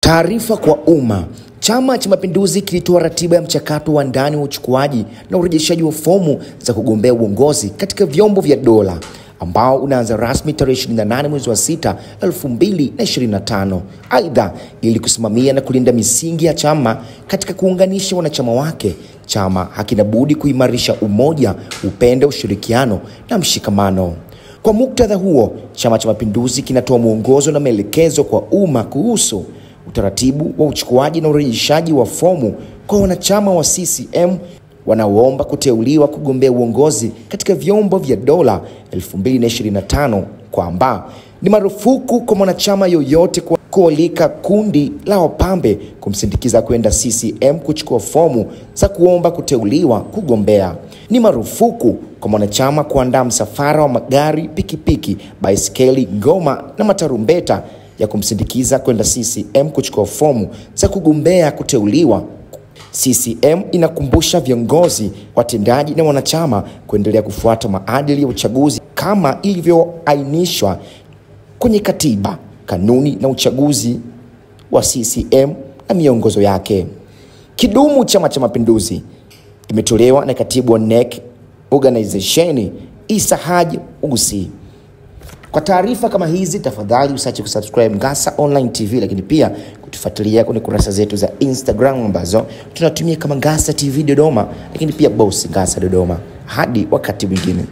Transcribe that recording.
Taarifa kwa umma. Chama cha Mapinduzi kilitoa ratiba ya mchakato wa ndani wa uchukuaji na urejeshaji wa fomu za kugombea uongozi katika vyombo vya dola ambao unaanza rasmi tarehe 28 mwezi wa 6 2025. Aidha, ili kusimamia na kulinda misingi ya chama katika kuunganisha wanachama wake, chama hakina budi kuimarisha umoja, upendo, ushirikiano na mshikamano. Kwa muktadha huo, Chama cha Mapinduzi kinatoa mwongozo na maelekezo kwa umma kuhusu utaratibu wa uchukuaji na urejeshaji wa fomu kwa wanachama wa CCM wanaoomba kuteuliwa kugombea uongozi katika vyombo vya dola 2025, kwamba ni marufuku kwa mwanachama yoyote kualika kundi la wapambe kumsindikiza kwenda CCM kuchukua fomu za kuomba kuteuliwa kugombea. Ni marufuku kwa mwanachama kuandaa msafara wa magari, pikipiki, baiskeli, ngoma na matarumbeta ya kumsindikiza kwenda CCM kuchukua fomu za kugombea kuteuliwa. CCM inakumbusha viongozi, watendaji na wanachama kuendelea kufuata maadili ya uchaguzi kama ilivyoainishwa kwenye katiba, kanuni na uchaguzi wa CCM na miongozo yake. Kidumu Chama cha Mapinduzi imetolewa na Katibu wa NEC Organization Isa Haji Ugusi. Kwa taarifa kama hizi, tafadhali usiache kusubscribe Ngasa Online TV, lakini pia kutufuatilia kwenye kurasa zetu za Instagram ambazo tunatumia kama Ngasa TV Dodoma, lakini pia Boss Ngasa Dodoma. Hadi wakati mwingine.